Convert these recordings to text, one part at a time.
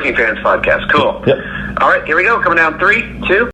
Working Fans Podcast. Cool. Yep. All right, here we go. Coming down 3, 2.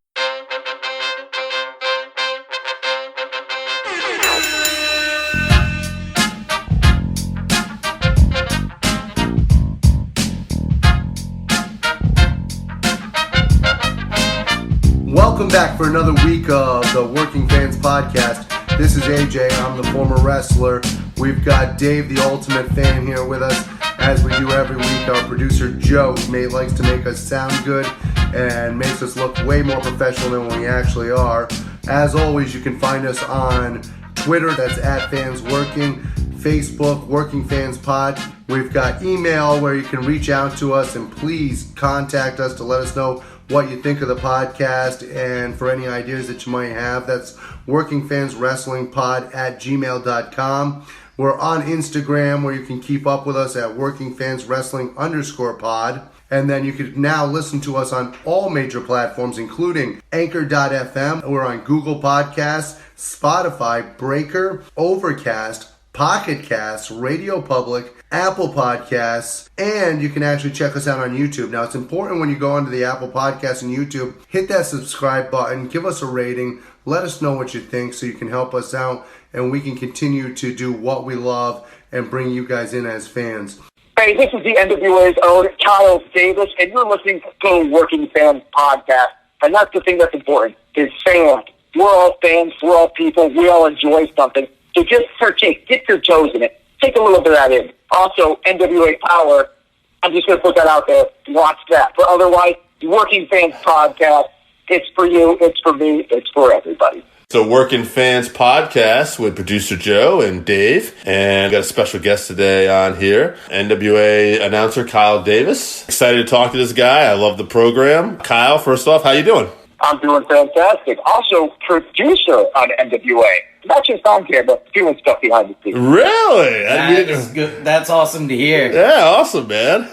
Welcome back for another week of the Working Fans Podcast. This is AJ. I'm the former wrestler. We've got Dave, the ultimate fan, here with us. As we do every week, our producer Joe likes to make us sound good and makes us look way more professional than we actually are. As always, you can find us on Twitter, that's @FansWorking, Facebook, Working Fans Pod. We've got email where you can reach out to us and please contact us to let us know what you think of the podcast and for any ideas that you might have. That's workingfanswrestlingpod@gmail.com. We're on Instagram where you can keep up with us at workingfanswrestling_pod. And then you can now listen to us on all major platforms, including Anchor.fm. We're on Google Podcasts, Spotify, Breaker, Overcast, Pocket Casts, Radio Public, Apple Podcasts, and you can actually check us out on YouTube. Now, it's important when you go onto the Apple Podcasts and YouTube, hit that subscribe button, give us a rating, let us know what you think so you can help us out and we can continue to do what we love and bring you guys in as fans. Hey, this is the NWA's own Kyle Davis, and you're listening to the Working Fans Podcast. And that's the thing that's important, is fans. We're all fans, we're all people, we all enjoy something. So just partake, get your toes in it. Take a little bit of that in. Also, NWA Power, I'm just going to put that out there. Watch that. But otherwise, Working Fans Podcast, it's for you, it's for me, it's for everybody. So Working Fans Podcast with producer Joe and Dave. And we got a special guest today on here, NWA announcer Kyle Davis. Excited to talk to this guy. I love the program. Kyle, first off, how you doing? I'm doing fantastic. Also, producer on NWA. Not just on camera, doing stuff behind the scenes. Really? That's good. That's awesome to hear. Yeah, awesome, man.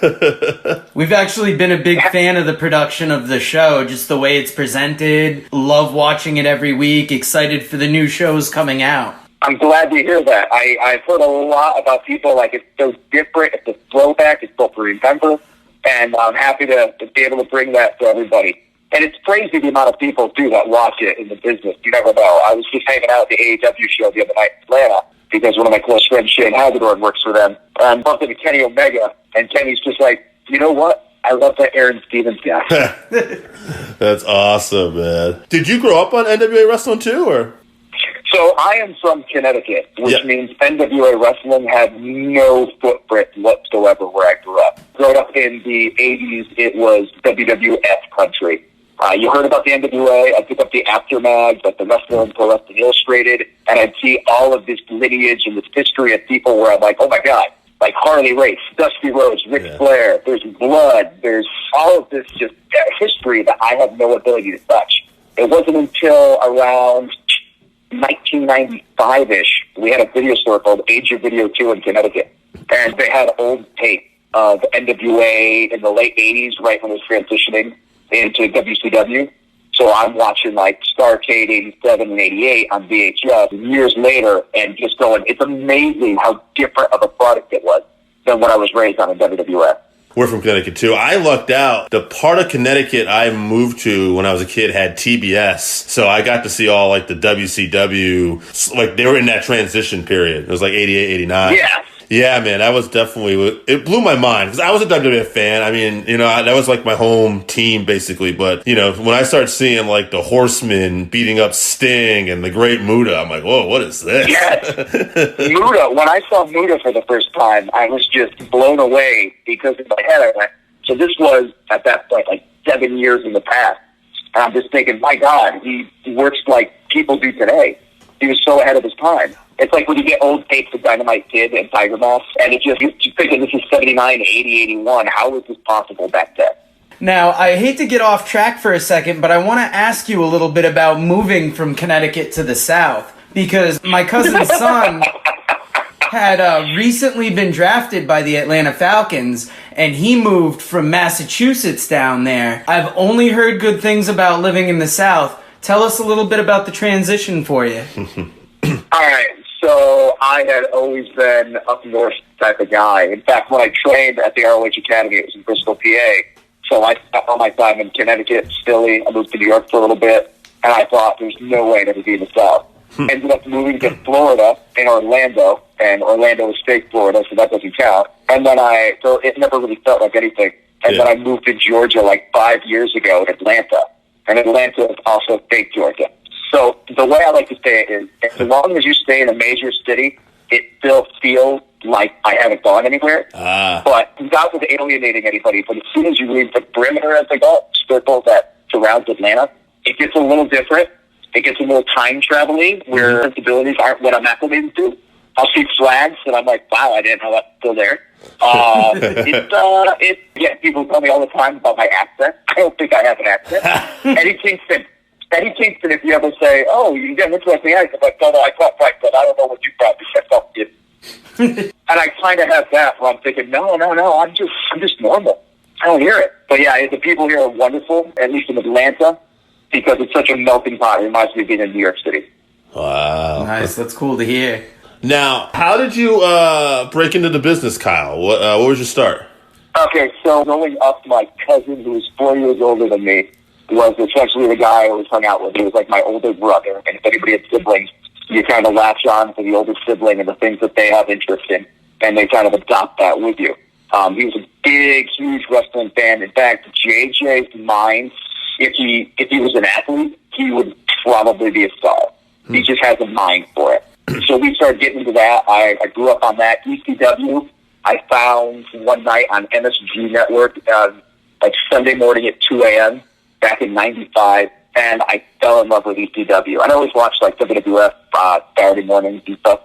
We've actually been a big fan of the production of the show, just the way it's presented. Love watching it every week. Excited for the new shows coming out. I'm glad to hear that. I've heard a lot about people like it's so different, it's a throwback, it's built to remember, and I'm happy to be able to bring that to everybody. And it's crazy the amount of people, too, that watch it in the business. You never know. I was just hanging out at the AEW show the other night in Atlanta because one of my close friends, Shane Hagedorn, works for them. And bumped into Kenny Omega, and Kenny's just like, you know what? I love that Aaron Stevens guy. That's awesome, man. Did you grow up on NWA wrestling, too, or? So I am from Connecticut, which means NWA wrestling had no footprint whatsoever where I grew up. Growing up in the 80s, it was WWF country. You heard about the NWA. I picked up the aftermath, like the Wrestler and Pro Wrestling Illustrated, and I'd see all of this lineage and this history of people where I'm like, oh my God, like Harley Race, Dusty Rhodes, Ric Flair, there's blood, there's all of this just history that I had no ability to touch. It wasn't until around 1995-ish, we had a video store called Age of Video 2 in Connecticut, and they had old tape of NWA in the late 80s, right when it was transitioning into WCW. So I'm watching like Starrcade 87 and 88 on VHS years later and just going, it's amazing how different of a product it was than what I was raised on in WWF. We're from Connecticut, too. I lucked out. The part of Connecticut I moved to when I was a kid had TBS. So I got to see all, like, the WCW. Like, they were in that transition period. It was, like, 88, 89. Yeah. Yeah, man, that was definitely, it blew my mind because I was a WWF fan. I mean, you know, that was like my home team basically. But, you know, when I started seeing like the Horsemen beating up Sting and the Great Muta, I'm like, whoa, what is this? Yes. Muta, when I saw Muta for the first time, I was just blown away because in my head I went, so this was at that point like 7 years in the past. And I'm just thinking, my God, he works like people do today. He was so ahead of his time. It's like when you get old tapes of Dynamite Kid and Tiger Mask, and it's just, you're thinking this is 79, 80, 81. How was this possible back then? Now, I hate to get off track for a second, but I want to ask you a little bit about moving from Connecticut to the South, because my cousin's son had recently been drafted by the Atlanta Falcons, and he moved from Massachusetts down there. I've only heard good things about living in the South. Tell us a little bit about the transition for you. All right. So I had always been up north type of guy. In fact, when I trained at the ROH Academy, it was in Bristol, PA. So I spent all my time in Connecticut, Philly. I moved to New York for a little bit, and I thought there's no way to be in the South. Ended up moving to Florida in Orlando, and Orlando is fake Florida, so that doesn't count. And then so it never really felt like anything. And then I moved to Georgia like 5 years ago in Atlanta, and Atlanta is also fake Georgia. So the way I like to say it is, as long as you stay in a major city, it still feels like I haven't gone anywhere. But not with alienating anybody, but as soon as you leave the perimeter, as they call it, circle that surrounds Atlanta, it gets a little different. It gets a little time traveling where sensibilities aren't what I'm acclimated to. I'll see flags and I'm like, wow, I didn't know that's still there. People tell me all the time about my accent. I don't think I have an accent. Eddie Kingston, if you ever say, oh, you got an interesting accent, I'm like, no, I thought right, but I don't know what you thought. I thought you. And I kind of have that where I'm thinking, no, I'm just normal. I don't hear it. But yeah, the people here are wonderful, at least in Atlanta, because it's such a melting pot. It reminds me of being in New York City. Wow. Nice. That's cool to hear. Now, how did you break into the business, Kyle? What was your start? Okay, so growing up, my cousin, who was 4 years older than me, was essentially the guy I always hung out with. He was like my older brother, and if anybody had siblings, you kind of latch on to the older sibling and the things that they have interest in, and they kind of adopt that with you. He was a big, huge wrestling fan. In fact, JJ's mind, if he was an athlete, he would probably be a star. He just has a mind for it. So we started getting into that. I grew up on that. ECW, I found one night on MSG Network, like Sunday morning at 2 a.m. back in 95, and I fell in love with ECW. I always watched like WWF Saturday mornings and stuff,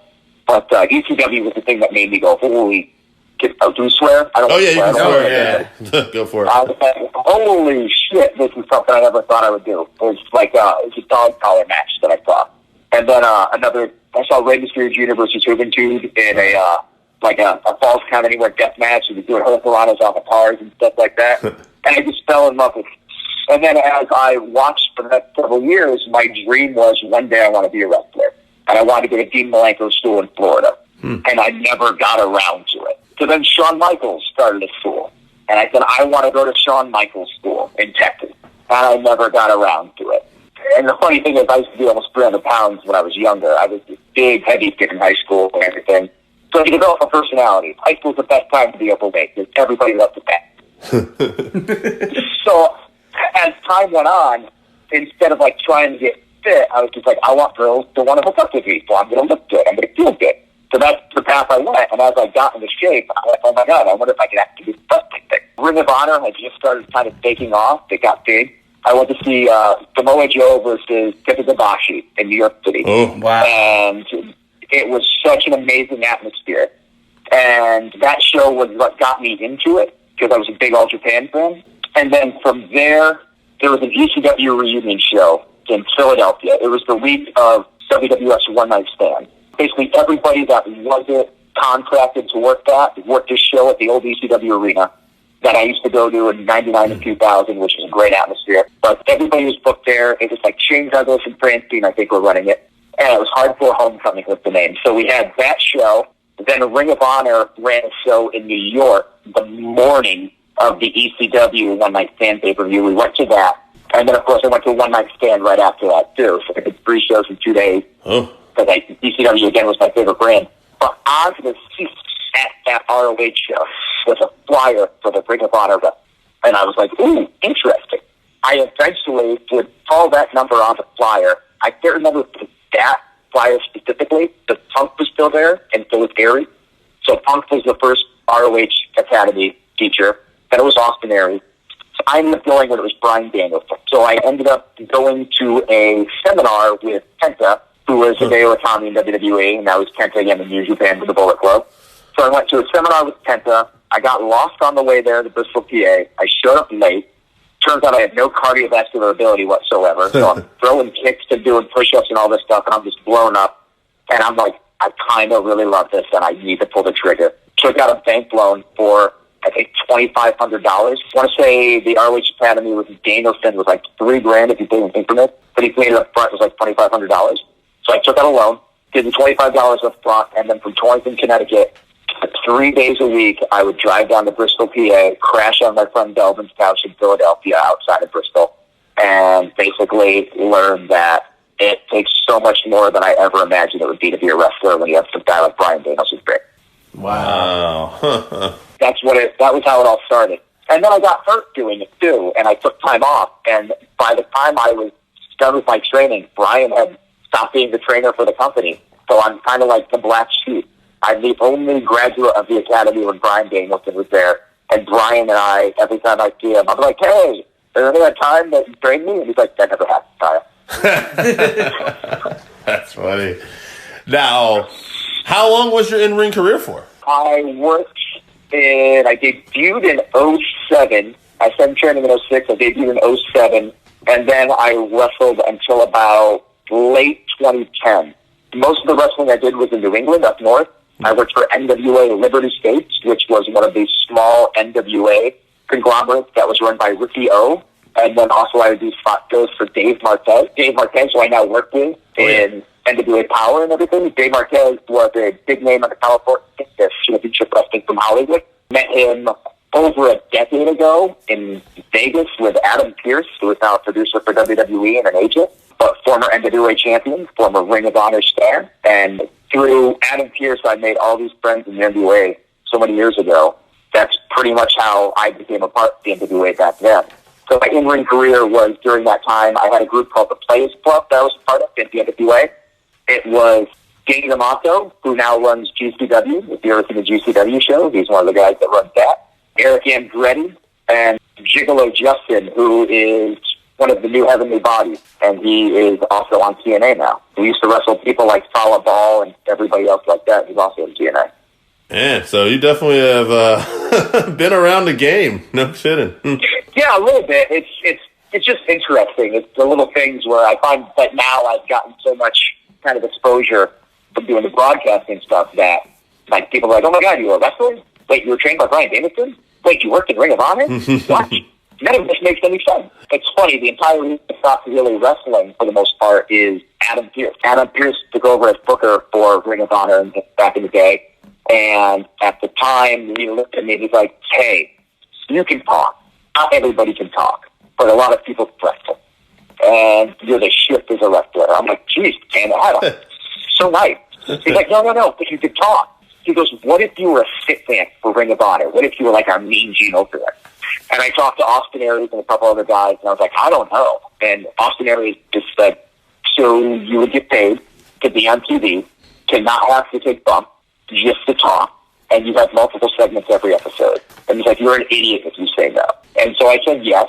but ECW was the thing that made me go, holy, do we swear? I don't you can swear. Yeah. Go for it. I was like, holy shit, this is something I never thought I would do. It was like it's a dog collar match that I saw. And then I saw Rey Mysterio Jr. versus Juventud in a Falls Count Anywhere death match, and we doing hurricanranas off of cars and stuff like that. And I just fell in love with it. And then as I watched for the next several years, my dream was one day I want to be a wrestler. And I wanted to go to Dean Malenko's school in Florida. And I never got around to it. So then Shawn Michaels started a school. And I said, I want to go to Shawn Michaels' school in Texas. And I never got around to it. And the funny thing is, I used to be almost 300 pounds when I was younger. I was this big, heavy kid in high school and everything. So you develop a personality. High school's the best time to be overweight because everybody loves the fat. So as time went on, instead of like trying to get fit, I was just like, I want girls to want to hook up with me. So I'm going to look good. I'm going to feel good. So that's the path I went. And as I got into shape, I went, oh my God, I wonder if I could actually do something. Ring of Honor had just started kind of taking off. It got big. I went to see Samoa Joe versus Kitabashi in New York City. Oh, wow. And it was such an amazing atmosphere. And that show was what got me into it because I was a big All Japan fan. And then from there was an ECW reunion show in Philadelphia. It was the week of WWF's One Night Stand. Basically, everybody that wasn't contracted to work this show at the old ECW arena that I used to go to in 99 and 2000, which was a great atmosphere. But everybody was booked there. It was like Shane Douglas and Francine, I think, were running it. And it was Hardcore Homecoming was the name. So we had that show. Then Ring of Honor ran a show in New York the morning of the ECW One Night Stand pay-per-view. We went to that. And then, of course, I went to a One Night Stand right after that, too. So I did 3 shows in 2 days. Oh. Because ECW, again, was my favorite brand. But onto the seat at that ROH show was a flyer for the Ring of Honor rep. And I was like, ooh, interesting. I eventually would call that number on the flyer. I can't remember that flyer specifically, but Punk was still there, and so was Gary. So Punk was the first ROH Academy teacher. Then it was Austin Aries. So I ended up going when it was Bryan Danielson. So I ended up going to a seminar with Kenta, who was Hideo Itami in WWE, and that was Kenta again in New Japan with the Bullet Club. So I went to a seminar with Kenta. I got lost on the way there to Bristol, PA. I showed up late. Turns out I had no cardiovascular ability whatsoever. So I'm throwing kicks and doing push-ups and all this stuff, and I'm just blown up. And I'm like, I kind of really love this, and I need to pull the trigger. Took out a bank loan for, I think, $2,500. I want to say the ROH Academy with Danielson was like $3,000 if you paid in increments, but he paid it up front. It was like $2,500. So I took out a loan, did the $25 up front, and then from Torrington, Connecticut 3 days a week, I would drive down to Bristol, PA, crash on my friend Delvin's couch in Philadelphia outside of Bristol, and basically learn that it takes so much more than I ever imagined it would be to be a wrestler when you have some guy like Brian Danielson's great. Wow. That was how it all started. And then I got hurt doing it too, and I took time off, and by the time I was done with my training, Brian had stopped being the trainer for the company. So I'm kind of like the black sheep. I'm the only graduate of the academy when Brian Danielson was there. And Brian and I, every time I see him, I'm like, hey, is there any other time that you trained me? And he's like, that never happened, Kyle. That's funny. Now, how long was your in-ring career for? I debuted in 07. I started training in 06. I debuted in 07. And then I wrestled until about late 2010. Most of the wrestling I did was in New England, up north. I worked for NWA Liberty States, which was one of these small NWA conglomerates that was run by Ricky O. And then also I would do spot shows for Dave Marquez. Dave Marquez, who I now work with in NWA Power and everything. Dave Marquez was a big name on the California championship wrestling from Hollywood. Met him over a decade ago in Vegas with Adam Pearce, who is now a producer for WWE and an agent, but former NWA champion, former Ring of Honor star. And through Adam Pearce, I made all these friends in the NWA so many years ago. That's pretty much how I became a part of the NWA back then. So my in-ring career was during that time. I had a group called the Players Club that I was a part of in the NWA. It was Danny D'Amato, who now runs GCW. If you ever seen the GCW show, he's one of the guys that runs that. Eric Andretti and Gigolo Justin, who is one of the new Heavenly Bodies, and he is also on TNA now. We used to wrestle people like Fala Ball and everybody else like that. He's also in TNA. Yeah, so you definitely have been around the game. No kidding. Yeah, a little bit. It's just interesting. It's the little things where I find that now I've gotten so much kind of exposure from doing the broadcasting stuff that like people are like, oh my God, you were a wrestler? Wait, you were trained by Brian Danielson? Wait, you worked in Ring of Honor? What? None of this makes any sense. It's funny, the entire reason I stopped really wrestling for the most part is Adam Pearce. Adam Pearce took over as booker for Ring of Honor back in the day. And at the time, he looked at me and he's like, hey, you can talk. Not everybody can talk, but a lot of people can wrestle. And you're the shit as a wrestler. I'm like, geez, man, Adam, so nice. He's like, no, but you can talk. He goes, what if you were a sit fan for Ring of Honor? What if you were like our mean Gene Okerlund? And I talked to Austin Aries and a couple other guys, and I was like, I don't know. And Austin Aries just said, so you would get paid to be on TV, to not have to take bump, just to talk, and you have multiple segments every episode. And he's like, you're an idiot if you say no. And so I said yes.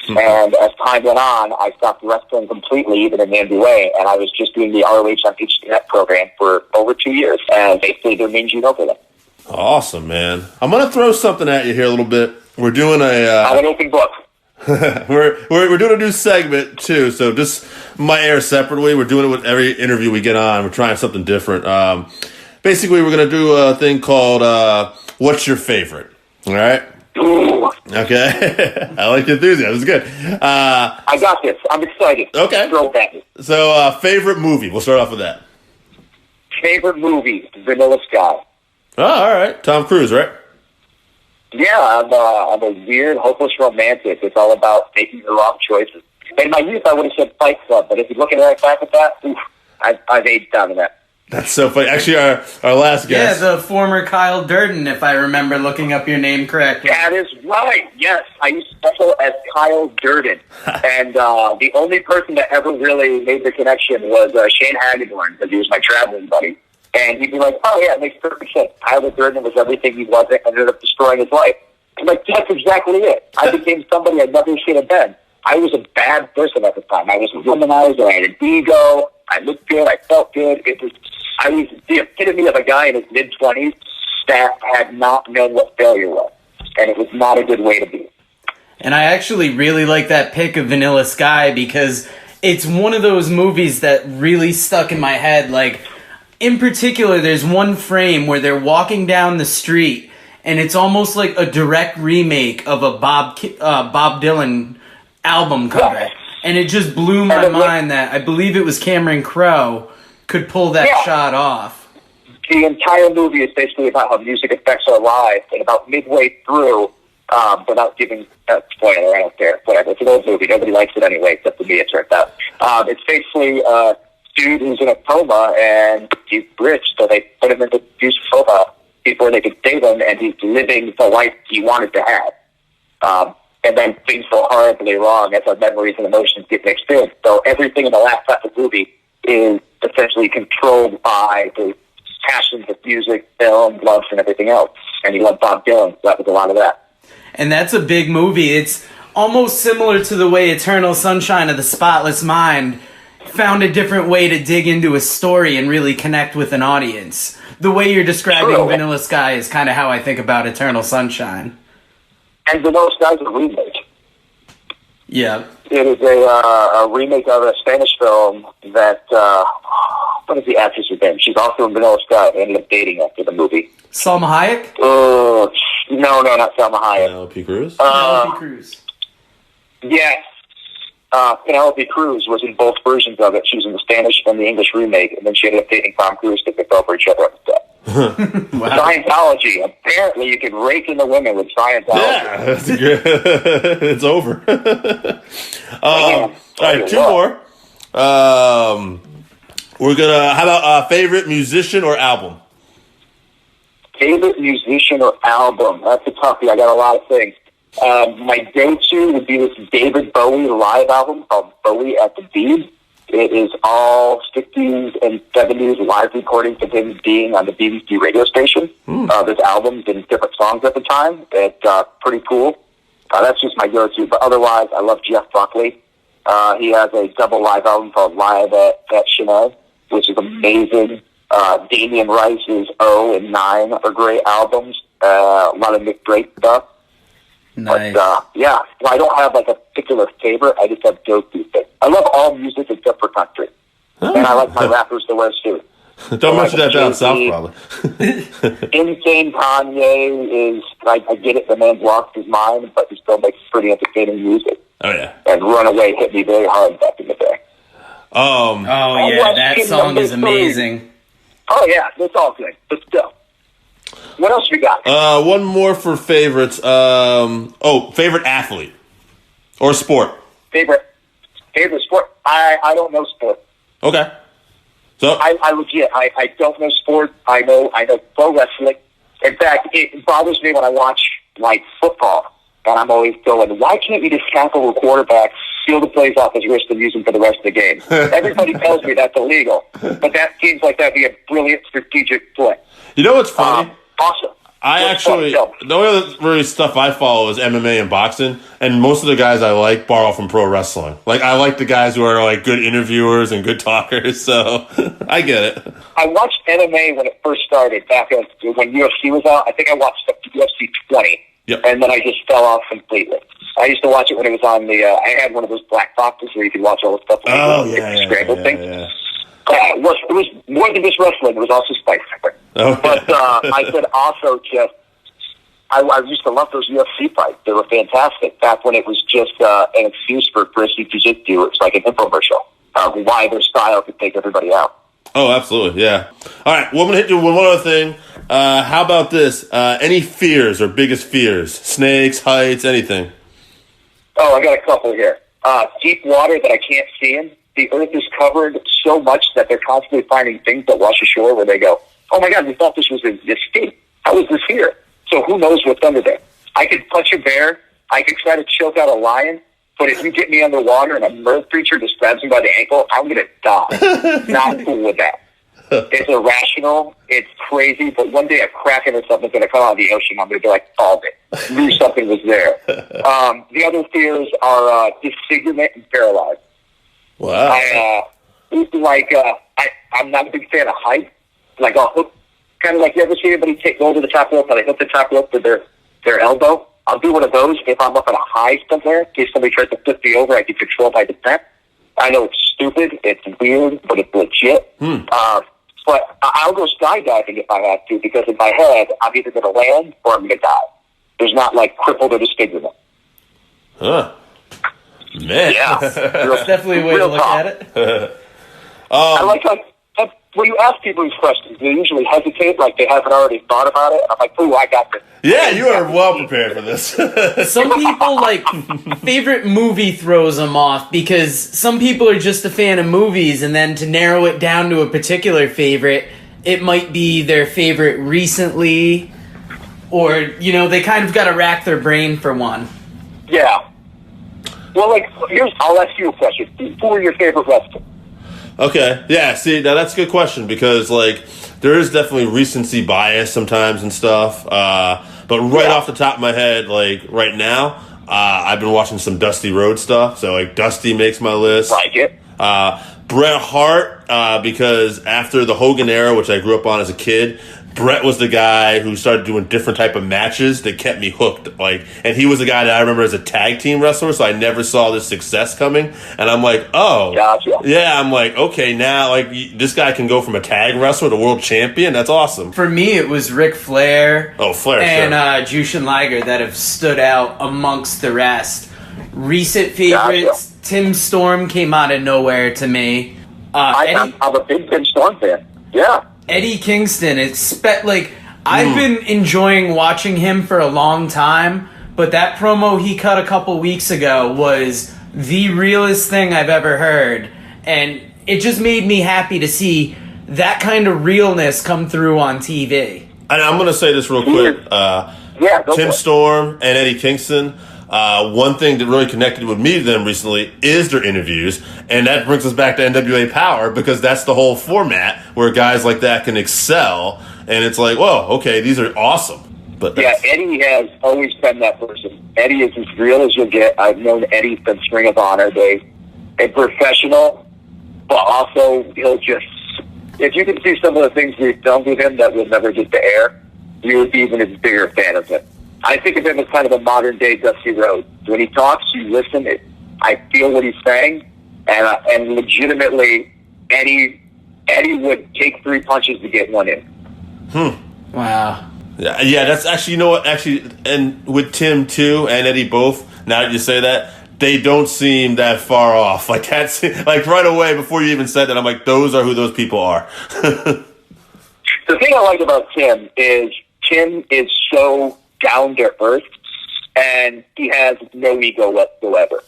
And as time went on, I stopped wrestling completely, even in the NWA, and I was just doing the ROH on HDNet program for over 2 years. And basically, they're mean Gene Okerlund. Awesome, man. I'm going to throw something at you here a little bit. We're doing I'm an open book. we're doing a new segment, too, so just might air separately. We're doing it with every interview we get on. We're trying something different. Basically, we're going to do a thing called What's Your Favorite? All right? Ooh. Okay. I like the enthusiasm. It's good. I got this. I'm excited. Okay. Throw it at me. So, favorite movie. We'll start off with that. Favorite movie, Vanilla Sky. Oh, all right. Tom Cruise, right? Yeah, I'm a weird, hopeless romantic. It's all about making the wrong choices. In my youth, I would have said Fight Club, but if you're looking back at that, oof, I've aged down to that. That's so funny. Actually, our last guest. Yeah, the former Kyle Durden, if I remember looking up your name correctly. That is right. Yes, I used to wrestle as Kyle Durden. And the only person that ever really made the connection was Shane Hagedorn, because he was my traveling buddy. And he'd be like, oh, yeah, it makes perfect sense. Tyler Durden was everything he wasn't and ended up destroying his life. I'm like, that's exactly it. I became somebody I'd never seen have been. I was a bad person at the time. I was a womanizer. I had an ego. I looked good. I felt good. I was the epitome of a guy in his mid-20s that had not known what failure was. And it was not a good way to be. And I actually really like that pick of Vanilla Sky because it's one of those movies that really stuck in my head. Like, in particular, there's one frame where they're walking down the street, and it's almost like a direct remake of a Bob Dylan album cover. Yeah. And it just blew my mind that I believe it was Cameron Crowe could pull that shot off. the entire movie is basically about how music affects our lives, and about midway through, without giving a spoiler, I don't care, whatever. It's an old movie. Nobody likes it anyway, except for me, it turns out. It's basically a dude who's in a coma, and he's rich, so they put him in the juice coma before they could save him, and he's living the life he wanted to have. And then things go horribly wrong as our memories and emotions get mixed in. So everything in the last half of the movie is essentially controlled by the passions of music, film, loves, and everything else. And he loved Bob Dylan, so that was a lot of that. And that's a big movie. It's almost similar to the way Eternal Sunshine of the Spotless Mind found a different way to dig into a story and really connect with an audience. The way you're describing Vanilla Sky is kind of how I think about Eternal Sunshine. And Vanilla Sky is a remake. Yeah. It is a remake of a Spanish film that, what is the actress's name? She's also in Vanilla Sky. They ended up dating after the movie. Salma Hayek? No, not Salma Hayek. Penelope Cruz? Penelope Cruz. Yes. Penelope Cruz was in both versions of it. She was in the Spanish and the English remake, and then she ended up dating Tom Cruise to pick over each other on set. Wow. Scientology. Apparently, you can rake in the women with Scientology. Yeah, that's good. It's over. All right, two more. We're gonna. How about favorite musician or album? Favorite musician or album? That's a toughie. I got a lot of things. My go-to would be this David Bowie live album called Bowie at the Beat. It is all 60s and 70s live recordings of him being on the BBC radio station. There's albums and different songs at the time. It's pretty cool. That's just my go-to. But otherwise, I love Jeff Buckley. He has a double live album called Live at Chanel, which is amazing. Damien Rice's O and 9 are great albums. A lot of Nick Drake stuff. Nice. But, yeah, I don't have like a particular favorite. I just have go-to things. I love all music except for country. And I like my rappers to wear suits. Don't mention that down south, probably. Insane Kanye is, I get it, the man's lost his mind, but he still makes pretty entertaining music. Oh, yeah. And Runaway hit me very hard back in the day. Oh, yeah, that song is amazing. Oh, yeah, it's all good. Let's go. What else we got? One more for favorites. Favorite athlete or sport. Favorite sport? I don't know sport. Okay. So I legit, I don't know sport. I know pro wrestling. In fact, it bothers me when I watch like football, and I'm always going, why can't you just tackle a quarterback, steal the plays off his wrist, and use them for the rest of the game? Everybody tells me that's illegal, but that seems like that'd be a brilliant strategic play. You know what's funny? Awesome. The only other really stuff I follow is MMA and boxing, and most of the guys I like borrow from pro wrestling. Like, I like the guys who are like good interviewers and good talkers, so I get it. I watched MMA when it first started, back when UFC was out. I think I watched up to UFC 20, and then I just fell off completely. I used to watch it when it was on the, I had one of those black boxes where you could watch all the stuff. Scrambled things. Yeah. It was more than just wrestling. It was also Spice. But I could also just, I used to love those UFC fights. They were fantastic. Back when it was just an excuse for Brisky Jiu-Jitsu. It's like an infomercial. Why their style could take everybody out. Oh, absolutely, yeah. All right, well, I'm going to hit you with one other thing. How about this? Any fears or biggest fears? Snakes, heights, anything? Oh, I got a couple here. Deep water that I can't see in. The earth is covered so much that they're constantly finding things that wash ashore where they go, oh my God, we thought this was this deep. How is this here? So who knows what's under there? I could punch a bear. I could try to choke out a lion. But if you get me underwater and a merc creature just grabs me by the ankle, I'm going to die. Not cool with that. It's irrational. It's crazy. But one day a kraken or something's going to come out of the ocean. I'm going to be like, solved it. Knew something was there. The other fears are disfigurement and paralyzed. Wow. I'm not a big fan of height. Like I'll hook, kind of like you ever see anybody go to the top rope and they hook the top rope with their elbow? I'll do one of those if I'm up at a high somewhere. In case somebody tries to flip me over, I can control my descent. I know it's stupid, it's weird, but it's legit. But I'll go skydiving if I have to, because in my head, I'm either going to land or I'm going to die. There's not like crippled or disfigurement. Huh. Man. Yeah. That's definitely a way to look at it. I like when you ask people these questions, they usually hesitate, like they haven't already thought about it. And I'm like, ooh, I got this. Yeah, you are well prepared for this. Some people, like, favorite movie throws them off because some people are just a fan of movies, and then to narrow it down to a particular favorite, it might be their favorite recently, or, you know, they kind of got to rack their brain for one. Yeah. Well, like, I'll ask you a question. Who are your favorite wrestlers? Okay, yeah, see, now that's a good question because, like, there is definitely recency bias sometimes and stuff. But off the top of my head, like, right now, I've been watching some Dusty Rhodes stuff. So, like, Dusty makes my list. Like it. Bret Hart, because after the Hogan era, which I grew up on as a kid, Bret was the guy who started doing different type of matches that kept me hooked. Like, and he was the guy that I remember as a tag team wrestler, so I never saw this success coming. And I'm like, oh, gotcha. Yeah, I'm like, okay, now like this guy can go from a tag wrestler to world champion. That's awesome. For me, it was Ric Flair. Oh, Flair, and Jushin Liger that have stood out amongst the rest. Recent favorites, Gotcha. Tim Storm came out of nowhere to me. I'm a big Tim Storm fan. Yeah. Eddie Kingston, I've been enjoying watching him for a long time, but that promo he cut a couple weeks ago was the realest thing I've ever heard, and it just made me happy to see that kind of realness come through on TV. And I'm going to say this real quick. Tim Storm and Eddie Kingston, one thing that really connected with me to them recently is their interviews, and that brings us back to NWA Power because that's the whole format where guys like that can excel, and it's like, whoa, okay, these are awesome. But Eddie has always been that person. Eddie is as real as you'll get. I've known Eddie since Ring of Honor days. A professional, but also he'll just, if you can see some of the things we've done with him that will never get to air, you would be even a bigger fan of him. I think of him as kind of a modern-day Dusty Rhodes. When he talks, you listen. I feel what he's saying, and legitimately, Eddie would take 3 punches to get one in. Wow. Yeah, that's actually, you know what? Actually, and with Tim too and Eddie both. Now that you say that, they don't seem that far off. Like that's like right away before you even said that, I'm like, those are who those people are. The thing I like about Tim is so down to earth, and he has no ego whatsoever.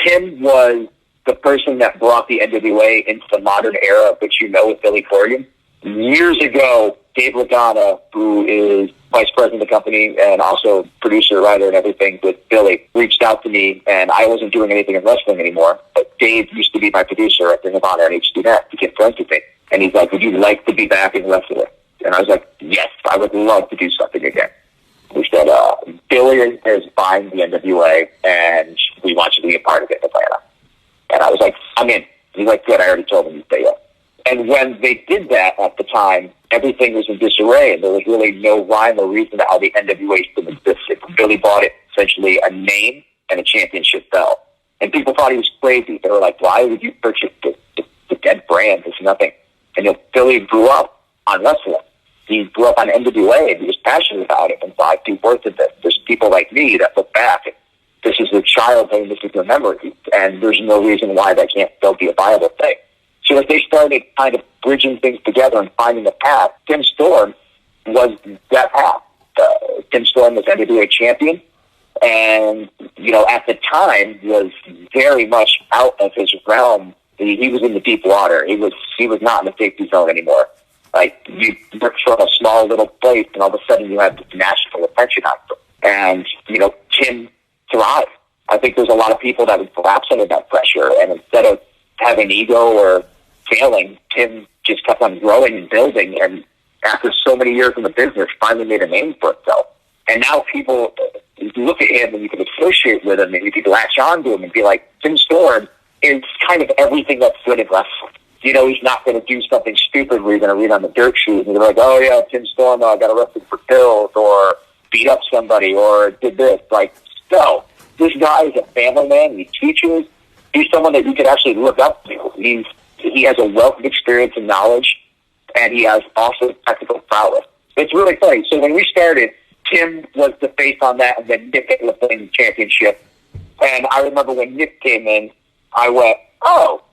Tim was the person that brought the NWA into the modern era, which you know with Billy Corgan. Years ago, Dave Lagana, who is vice president of the company and also producer, writer, and everything with Billy, reached out to me, and I wasn't doing anything in wrestling anymore, but Dave used to be my producer at Ring of Honor and HDNet to get friends with me. And he's like, would you like to be back in wrestling? And I was like, yes, I would love to do something again. We said, Billy is buying the NWA, and we want you to be a part of it in Atlanta. And I was like, I'm in. He's like, good, I already told him to stay up. And when they did that at the time, everything was in disarray, and there was really no rhyme or reason to how the NWA still existed. Billy bought it, essentially a name and a championship belt. And people thought he was crazy. They were like, why would you purchase the dead brand? It's nothing. And Billy grew up on wrestling. He grew up on NWA, and he was passionate about it, and thought I'd be worth it. There's people like me that look back, and this is their childhood, this is their memory, and there's no reason why that can't still be a viable thing. So as they started kind of bridging things together and finding a path, Tim Storm was that path. Tim Storm was NWA champion, and, at the time was very much out of his realm. He was in the deep water. He was not in the safety zone anymore. Like, you work from a small little place, and all of a sudden you have this national attention on him. And, Tim thrived. I think there's a lot of people that would collapse under that pressure, and instead of having ego or failing, Tim just kept on growing and building, and after so many years in the business, finally made a name for himself. And now people, you can look at him and you can associate with him, and you can latch on to him and be like, Tim Storm is kind of everything that's good in wrestling. He's not going to do something stupid where you're going to read on the dirt sheet and you're like, oh yeah, Tim Storm got arrested for pills or beat up somebody or did this. Like, no, this guy is a family man. He teaches. He's someone that you could actually look up to. He has a wealth of experience and knowledge, and he has also technical prowess. It's really funny. So when we started, Tim was the face on that, and then Nick ended up winning the championship. And I remember when Nick came in, I went, oh,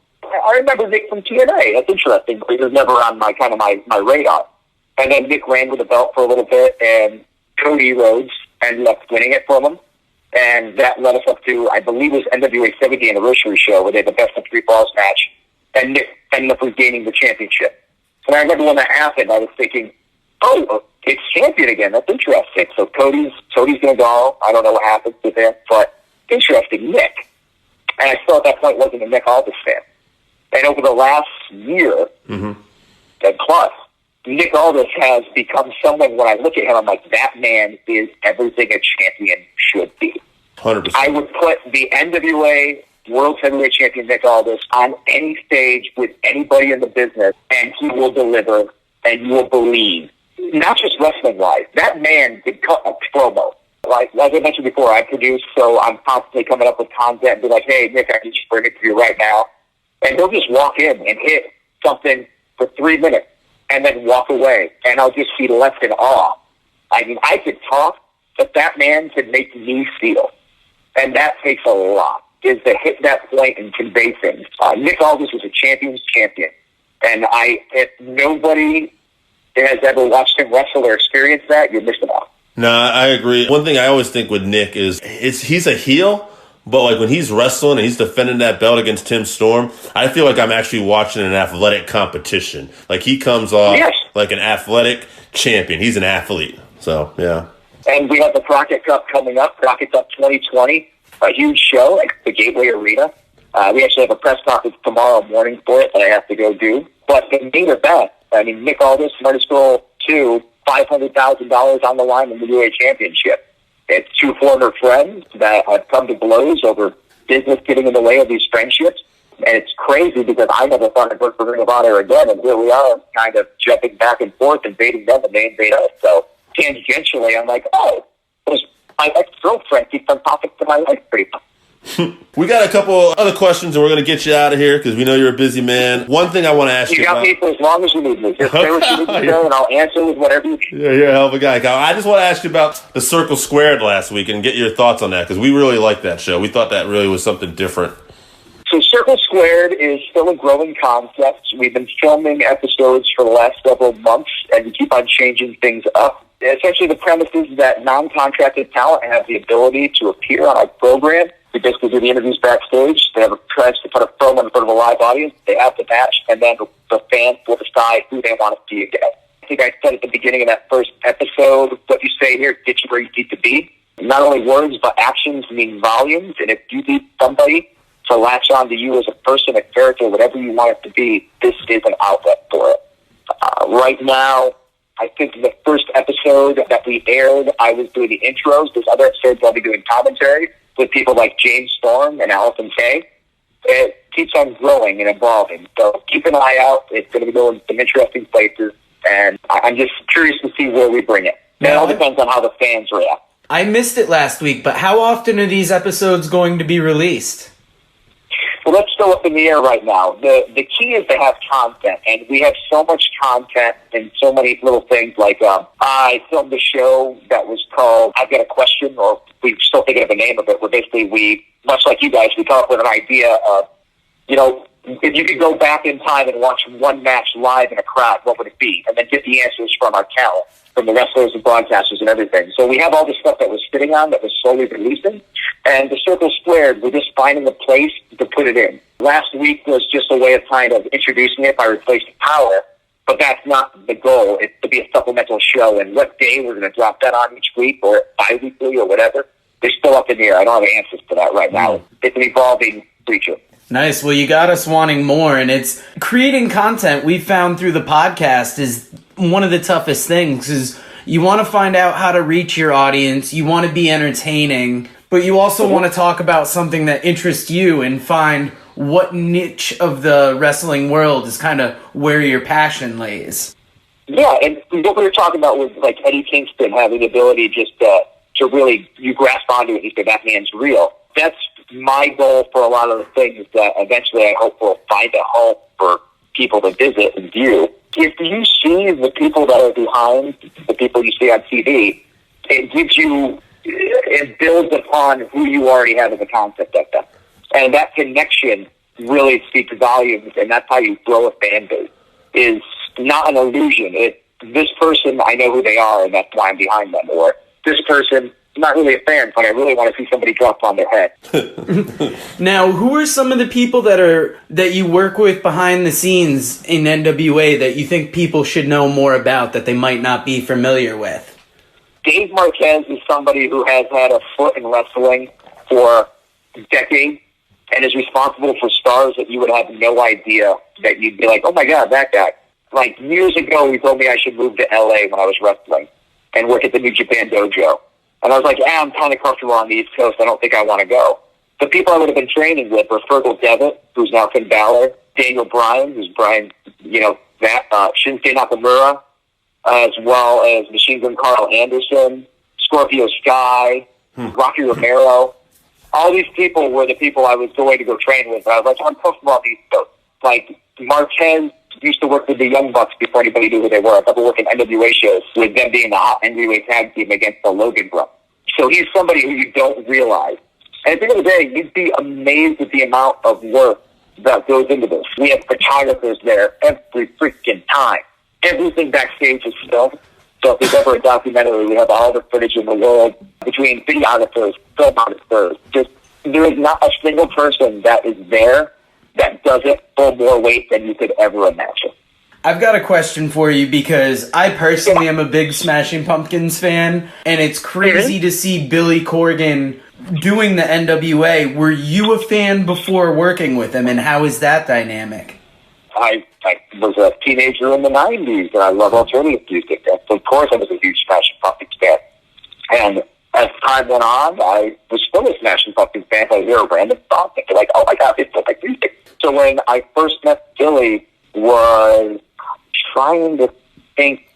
I remember Nick from TNA. That's interesting. He was never on my radar. And then Nick ran with the belt for a little bit, and Cody Rhodes ended up winning it from him. And that led us up to, I believe it was NWA 70th anniversary show where they had the best of 3 falls match. And Nick ended up regaining the championship. And I remember when that happened, I was thinking, oh, it's champion again. That's interesting. So Cody's going to go. I don't know what happens with him, but interesting, Nick. And I still at that point wasn't a Nick Aldis fan. And over the last year and plus, Nick Aldis has become someone, when I look at him, I'm like, that man is everything a champion should be. 100%. I would put the NWA World Heavyweight Champion Nick Aldis on any stage with anybody in the business, and he will deliver, and you will believe. Not just wrestling-wise. That man could cut a promo. Like I mentioned before, I produce, so I'm constantly coming up with content and be like, hey, Nick, I need you for an interview right now. And he'll just walk in and hit something for 3 minutes and then walk away, and I'll just be left in awe. I mean, I could talk, but that man could make me feel. And that takes a lot, is to hit that point and convey things. Nick Aldis is a champion's champion. And if nobody has ever watched him wrestle or experienced that, you're missing out. No, I agree. One thing I always think with Nick is he's a heel, but like when he's wrestling and he's defending that belt against Tim Storm, I feel like I'm actually watching an athletic competition. Like he comes off like an athletic champion. He's an athlete. So, yeah. And we have the Crockett Cup coming up, Crockett Cup 2020, a huge show at the Gateway Arena. We actually have a press conference tomorrow morning for it that I have to go do. But the main event, I mean, Nick Aldis might as well to $500,000 on the line in the NWA Championship. It's 2 former friends that have come to blows over business getting in the way of these friendships. And it's crazy because I never thought I'd work for Ring of Honor again, and here we are kind of jumping back and forth, invading them, and they invade us. So tangentially, I'm like, oh, my ex-girlfriend keeps on popping to my life pretty much. We got a couple other questions, and we're going to get you out of here because we know you're a busy man. One thing I want to ask you got about... me for as long as you need me. Just say what you need to say, and I'll answer with whatever you need. Yeah, you're a hell of a guy, Kyle. I just want to ask you about the Circle Squared last week and get your thoughts on that because we really liked that show. We thought that really was something different. So Circle Squared is still a growing concept. We've been filming episodes for the last several months, and we keep on changing things up. Essentially, the premise is that non-contracted talent have the ability to appear on our program. We basically do the interviews backstage. They have a chance to put a promo in front of a live audience. They have the match, and then the fans will decide who they want to see again. I think I said at the beginning of that first episode, what you say here gets you where you need to be. Not only words, but actions mean volumes, and if you need somebody to latch on to you as a person, a character, whatever you want it to be, this is an outlet for it. Right now, I think the first episode that we aired, I was doing the intros. There's other episodes I'll be doing commentary with people like James Storm and Allison Kay. It keeps on growing and evolving. So keep an eye out. It's going to be going some interesting places, and I'm just curious to see where we bring it. It all depends on how the fans react. I missed it last week, but how often are these episodes going to be released? Well, that's still up in the air right now. The key is to have content, and we have so much content and so many little things like I filmed a show that was called I've Got a Question, or we're still thinking of the name of it, where basically we, much like you guys, we come up with an idea of, you know, if you could go back in time and watch one match live in a crowd, what would it be? And then get the answers from our talent, from the wrestlers and broadcasters and everything. So we have all this stuff that we're sitting on that we're slowly releasing. And the Circle Squared, we're just finding a place to put it in. Last week was just a way of kind of introducing it by replacing Power, but that's not the goal. It's to be a supplemental show. And what day we're going to drop that on each week or bi-weekly or whatever, they're still up in the air. I don't have answers to that right now. It's an evolving creature. Nice. Well, you got us wanting more, and it's creating content we found through the podcast is one of the toughest things is you want to find out how to reach your audience. You want to be entertaining, but you also want to talk about something that interests you and find what niche of the wrestling world is kind of where your passion lays. Yeah, and what we were talking about was like Eddie Kingston having the ability just to really, you grasp onto it and you say, that man's real. That's my goal for a lot of the things that eventually I hope will find a home for people to visit and view. If you see the people that are behind the people you see on TV, it gives you, it builds upon who you already have as a concept of them. And that connection really speaks volumes, and that's how you grow a fan base, is not an illusion. This person, I know who they are, and that's why I'm behind them. Or this person, I'm not really a fan, but I really want to see somebody drop on their head. Now, who are some of the people that you work with behind the scenes in NWA that you think people should know more about that they might not be familiar with? Dave Marquez is somebody who has had a foot in wrestling for decades and is responsible for stars that you would have no idea that you'd be like, oh my God, that guy. Like years ago, he told me I should move to LA when I was wrestling and work at the New Japan Dojo. And I was like, I'm kind of comfortable on the East Coast. I don't think I want to go. The people I would have been training with were Fergal Devitt, who's now Finn Balor, Daniel Bryan, who's Brian, Shinsuke Nakamura, as well as Machine Gun Carl Anderson, Scorpio Sky, Rocky Romero. All these people were the people I was going to go train with. I was like, I'm comfortable on the East Coast. Like, Marquez used to work with the Young Bucks before anybody knew who they were. I remember working NWA shows with them being the hot NWA tag team against the Logan Bros. So he's somebody who you don't realize. And at the end of the day, you'd be amazed at the amount of work that goes into this. We have photographers there every freaking time. Everything backstage is filmed. So if there's ever a documentary, we have all the footage in the world between videographers, filmographers. Just there is not a single person that is there that doesn't pull more weight than you could ever imagine. I've got a question for you because I personally am a big Smashing Pumpkins fan, and it's crazy to see Billy Corgan doing the NWA. Were you a fan before working with him, and how is that dynamic? I was a teenager in the 90s, and I love alternative music. Of course, I was a huge Smashing Pumpkins fan. And as time went on, I was still a Smashing Pumpkins fan. I hear a random song, and you're like, oh my God, it's so like music. So when I first met Billy, was trying to think,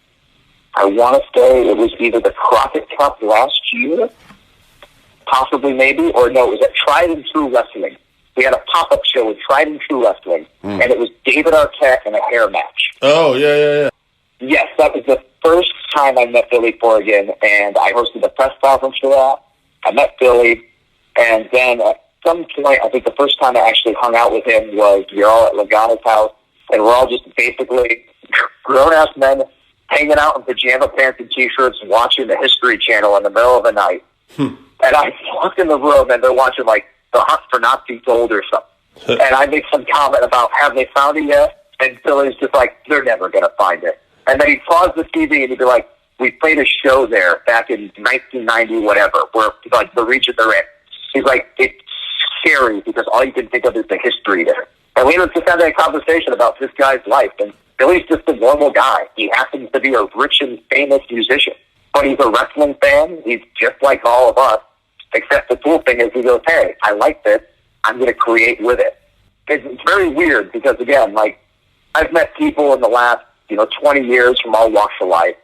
I want to say it was either the Crockett Cup last year, possibly maybe, or no, it was at Tried and True Wrestling. We had a pop-up show with Tried and True Wrestling, and it was David Arquette in a hair match. Oh, yeah. Yes, that was the first time I met Billy Corgan, and I hosted the press conference for that. I met Billy, and then at some point, I think the first time I actually hung out with him was we were all at Lagana's house, and we're all just basically grown-ass men hanging out in pajama pants and T-shirts and watching the History Channel in the middle of the night. And I walk in the room, and they're watching, like, The Hunt for Nazi Gold or something. And I make some comment about, have they found it yet? And Billy's just like, they're never going to find it. And then he'd pause the TV, and he'd be like, we played a show there back in 1990, whatever, where, like, the region they're in. He's like, it's scary because all you can think of is the history there. And we just had that conversation about this guy's life. And Billy's just a normal guy. He happens to be a rich and famous musician. But he's a wrestling fan. He's just like all of us. Except the cool thing is he goes, hey, I like this. I'm going to create with it. It's very weird because, again, like, I've met people in the last, 20 years from all walks of life.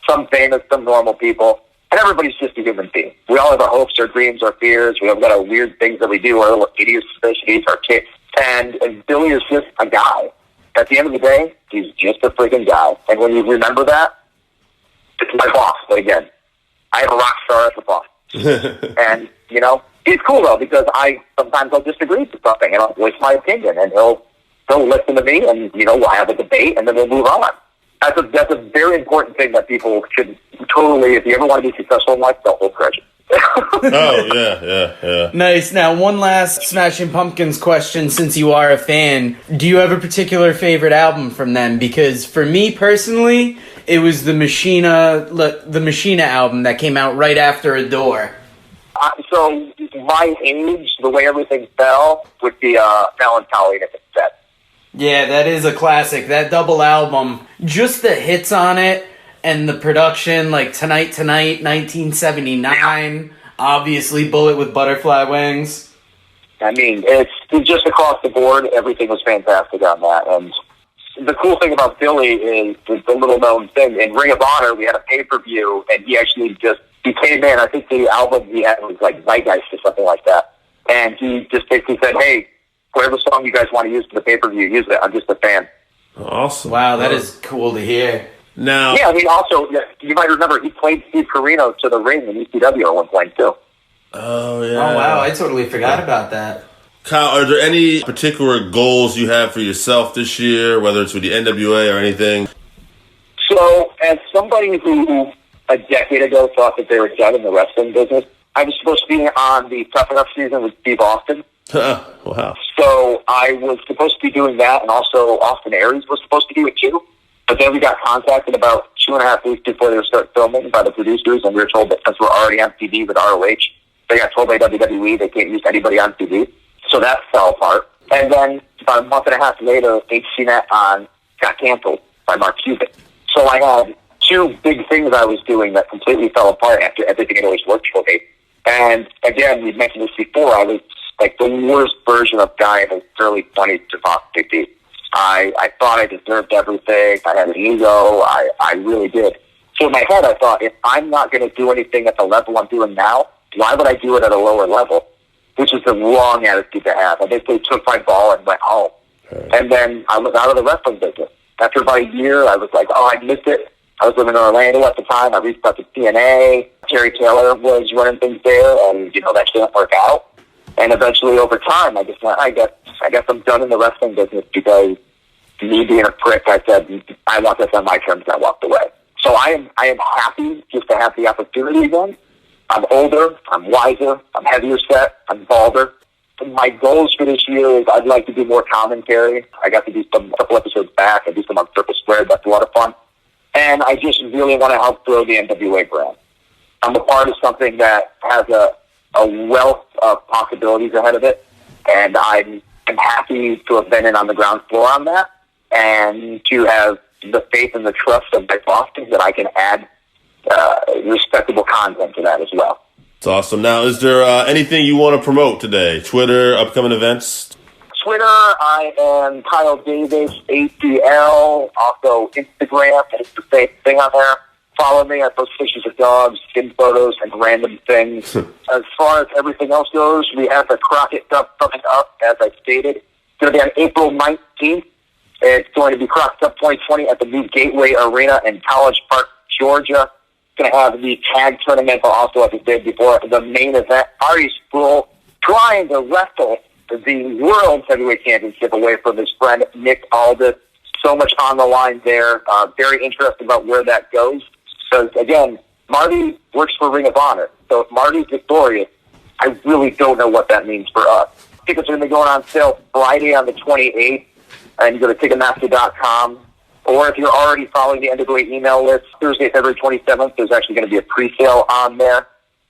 Some famous, some normal people. And everybody's just a human being. We all have our hopes, our dreams, our fears. We all got our weird things that we do, our little idiosyncrasies, our kicks. And Billy is just a guy. At the end of the day, he's just a freaking guy. And when you remember that, it's my boss. But again, I have a rock star as a boss. And, it's cool, though, because sometimes I'll disagree with something, and I'll voice my opinion, and he'll listen to me, and, we'll have a debate, and then we'll move on. That's a very important thing that people should totally, if you ever want to be successful in life, don't hold grudges. Oh, yeah. Nice. Now, one last Smashing Pumpkins question, since you are a fan. Do you have a particular favorite album from them? Because for me personally, it was the Machina album that came out right after Adore. So my age, the way everything fell, would be Melancholy if it's set. Yeah, that is a classic. That double album, just the hits on it and the production, like Tonight, 1979, obviously Bullet with Butterfly Wings. I mean, it's just across the board, everything was fantastic on that. And the cool thing about Billy is the little known thing. In Ring of Honor, we had a pay-per-view, and he actually he came in, I think the album he had was like Zeitgeist or something like that. And he just basically said, hey, whatever song you guys want to use for the pay-per-view, use it. I'm just a fan. Awesome. Wow, that is cool to hear. Now, yeah, I mean, also, you might remember he played Steve Corino to the ring in ECW at one point, too. Oh, yeah. Oh, wow, I totally forgot about that. Kyle, are there any particular goals you have for yourself this year, whether it's with the NWA or anything? So, as somebody who a decade ago thought that they were done in the wrestling business, I was supposed to be on the Tough Enough season with Steve Austin. Wow. So I was supposed to be doing that, and also Austin Aries was supposed to do it too. But then we got contacted about 2.5 weeks before they were start filming by the producers, and we were told that since we're already on TV with ROH, they got told by WWE they can't use anybody on TV. So that fell apart. And then about a month and a half later, HCNet got canceled by Mark Cuban. So I had two big things I was doing that completely fell apart after everything had always worked for me. And again, we've mentioned this before, I was like the worst version of guy in his early 20s to talk to TV. I thought I deserved everything. I had an ego. I really did. So in my head, I thought, if I'm not going to do anything at the level I'm doing now, why would I do it at a lower level? Which is the wrong attitude to have. I basically took my ball and went home. Right. And then I was out of the wrestling business. After about a year, I was like, oh, I missed it. I was living in Orlando at the time. I reached out to TNA. Terry Taylor was running things there, and, that didn't work out. And eventually, over time, I just went, I guess I'm done in the wrestling business, because me being a prick, I said, I want this on my terms, and I walked away. So I am happy just to have the opportunity again. I'm older, I'm wiser, I'm heavier set, I'm balder. My goals for this year is I'd like to do more commentary. I got to do a couple episodes back. I do some on Circle Squared. That's a lot of fun. And I just really want to help grow the NWA brand. I'm a part of something that has a wealth of possibilities ahead of it, and I'm happy to have been in on the ground floor on that, and to have the faith and the trust of my bosses that I can add respectable content to that as well. It's awesome. Now, is there anything you want to promote today? Twitter, upcoming events? Twitter, I am Kyle Davis, ATL. Also, Instagram, it's the same thing on there. Follow me. I post pictures of dogs, skin photos, and random things. As far as everything else goes, we have the Crockett Cup coming up, as I stated. It's going to be on April 19th. It's going to be Crockett Cup 2020 at the new Gateway Arena in College Park, Georgia. It's going to have the tag tournament, but also, as I did before, the main event. Artie Sproul trying to wrestle the World Heavyweight Championship away from his friend Nick Aldis. So much on the line there. Very interested about where that goes. Because, again, Marty works for Ring of Honor. So if Marty's victorious, I really don't know what that means for us. Tickets are going to be going on sale Friday on the 28th. And you go to Ticketmaster.com. Or if you're already following the NWA email list, Thursday, February 27th, there's actually going to be a pre-sale on there.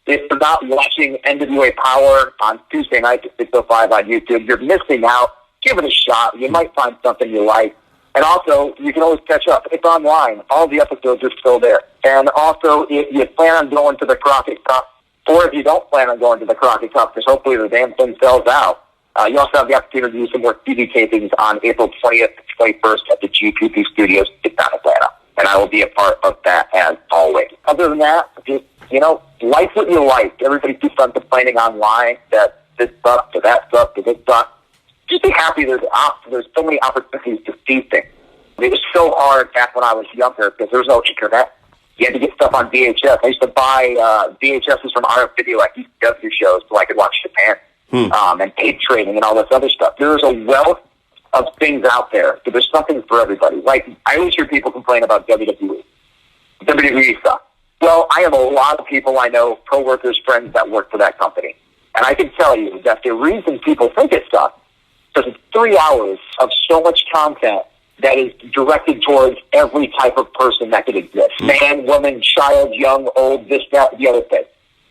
If you're not watching NWA Power on Tuesday night at 6:05 on YouTube, you're missing out. Give it a shot. You might find something you like. And also, you can always catch up. It's online. All the episodes are still there. And also, if you plan on going to the Crockett Cup, or if you don't plan on going to the Crockett Cup, because hopefully the damn thing sells out, you also have the opportunity to do some more TV tapings on April 20th and 21st at the GPP Studios in Atlanta. And I will be a part of that as always. Other than that, just, like what you like. Everybody keeps on complaining online that this sucks, or that sucks, or this sucks. Just be happy there's so many opportunities to see things. It was so hard back when I was younger because there was no internet. You had to get stuff on VHS. I used to buy VHSs from RF Video at ECW shows so I could watch Japan and tape trading and all this other stuff. There's a wealth of things out there. So there's something for everybody. Like, I always hear people complain about WWE. WWE sucks. Well, I have a lot of people I know, coworkers, friends that work for that company. And I can tell you that the reason people think it sucks is it's 3 hours of so much content that is directed towards every type of person that could exist. Man, woman, child, young, old, this, that, the other thing.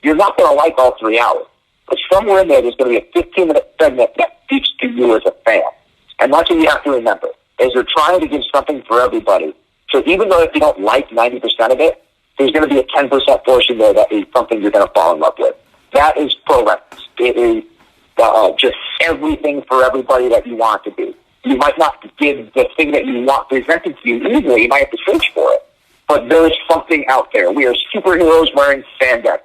You're not going to like all 3 hours. But somewhere in there's going to be a 15-minute segment that speaks to you as a fan. And that's what you have to remember, is they're trying to give something for everybody. So even though if you don't like 90% of it, there's going to be a 10% portion there that is something you're going to fall in love with. That is pro wrestling. It is just everything for everybody that you want to be. You might not get the thing that you want presented to you easily. You might have to search for it. But there is something out there. We are superheroes wearing spandex.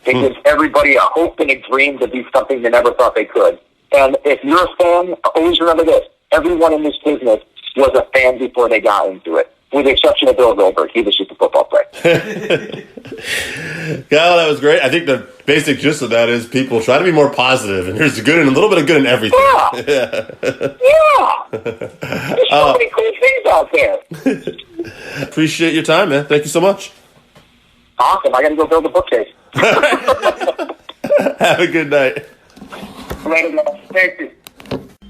It gives everybody a hope and a dream to be something they never thought they could. And if you're a fan, always remember this. Everyone in this business was a fan before they got into it. with the exception of Bill Goldberg. He was just a football player. Kyle, that was great. I think the basic gist of that is people try to be more positive, and there's good and a little bit of good in everything. Yeah. There's so many cool things out there. Appreciate your time, man. Thank you so much. Awesome. I got to go build a bookcase. Have a good night. Later, man. Thank you.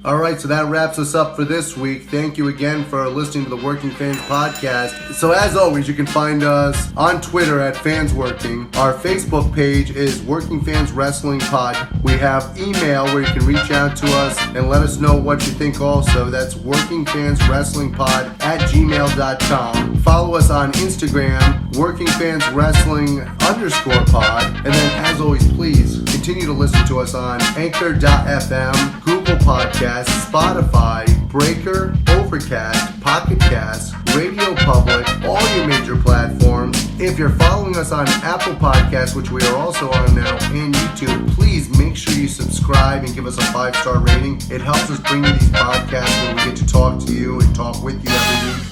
All right, so that wraps us up for this week. Thank you again for listening to the Working Fans Podcast. So as always, you can find us on Twitter at FansWorking. Our Facebook page is Working Fans Wrestling Pod. We have email where you can reach out to us and let us know what you think also. That's workingfanswrestlingpod@gmail.com. Follow us on Instagram, workingfanswrestling_pod. And then as always, please continue to listen to us on Anchor.fm, Google Podcasts, Spotify, Breaker, Overcast, Pocket Cast, Radio Public, all your major platforms. If you're following us on Apple Podcasts, which we are also on now, and YouTube, please make sure you subscribe and give us a 5-star rating. It helps us bring you these podcasts where we get to talk to you and talk with you every week.